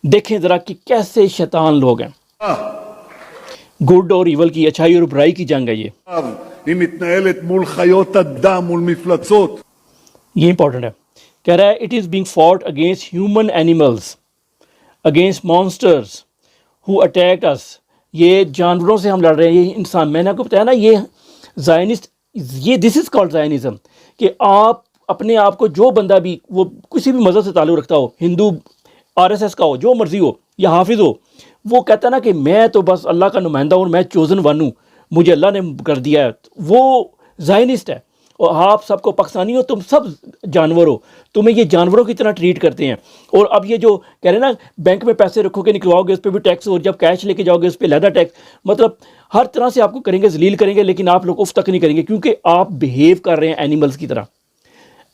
دیکھیں ذرا کہ کیسے شیطان لوگ ہیں. گڈ اور ایول کی، اچھائی اور برائی کی جنگ ہے یہ. היא מתנהלת مول חיות אדם, مول مفلצות. یہ امپورٹنٹ ہے. کہہ رہا ہے it is being fought against human animals, against monsters who attack us. یہ جانوروں سے ہم لڑ رہے ہیں، یہ انسان. میں نے آپ کو بتایا نا، یہ زائنسٹ، یہ دس از کالڈ زائنزم، کہ آپ اپنے آپ کو، جو بندہ بھی وہ کسی بھی مذہب سے تعلق رکھتا ہو، ہندو، RSS کا ہو، جو مرضی ہو، یا حافظ ہو، وہ کہتا ہے نا کہ میں تو بس اللہ کا نمائندہ ہوں، میں چوزن ون ہوں، مجھے اللہ نے کر دیا ہے، وہ زائنسٹ ہے. اور آپ سب کو پاکستانی ہو، تم سب جانور ہو، تمہیں یہ جانوروں کی طرح ٹریٹ کرتے ہیں. اور اب یہ جو کہہ رہے ہیں نا بینک میں پیسے رکھو گے، نکلواؤ گے، اس پہ بھی ٹیکس، اور جب کیش لے کے جاؤ گے اس پہ علیحدہ ٹیکس. مطلب ہر طرح سے آپ کو کریں گے، ذلیل کریں گے، لیکن آپ لوگ اف تک نہیں کریں گے، کیونکہ آپ بیہیو کر رہے ہیں اینیملز کی طرح.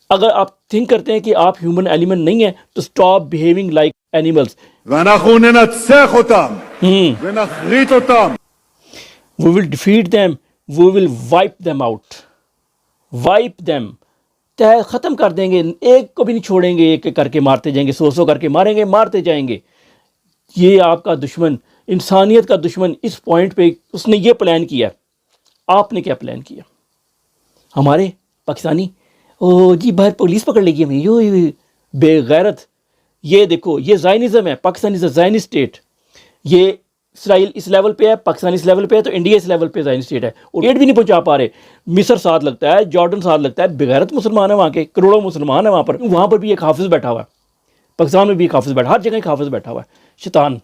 اگر آپ تھنک کرتے ہیں کہ آپ ہیومن ایلیمنٹ نہیں ہیں تو stop behaving like animals. ואנחנו ננצח אותם ונכרית אותם. We will defeat them, we will wipe them out. Wipe them. ختم کر دیں گے، ایک کو بھی نہیں چھوڑیں گے، ایک ایک کر کے مارتے جائیں گے، 100 کر کے ماریں گے، مارتے جائیں گے. یہ آپ کا دشمن، انسانیت کا دشمن، اس پوائنٹ پہ اس نے یہ پلان کیا. آپ نے کیا پلان کیا؟ ہمارے پاکستانی، او جی باہر پولیس پکڑ لے گی ہمیں، یو بے غیرت. یہ دیکھو، یہ زائنزم ہے. پاکستان از اے زائنسٹ اسٹیٹ. یہ اسرائیل اس لیول پہ ہے، پاکستان اس لیول پہ ہے، تو انڈیا اس لیول پہ زائنسٹ اسٹیٹ ہے. اور ایڈ بھی نہیں پہنچا پا رہے. مصر ساتھ لگتا ہے، جارڈن ساتھ لگتا ہے، بغیرت مسلمان ہے وہاں کے، کروڑوں مسلمان ہیں وہاں پر. وہاں پر بھی ایک حافظ بیٹھا ہوا ہے، پاکستان میں بھی ایک حافظ بیٹھا، ہر جگہ ایک حافظ بیٹھا ہوا ہے. شیطان.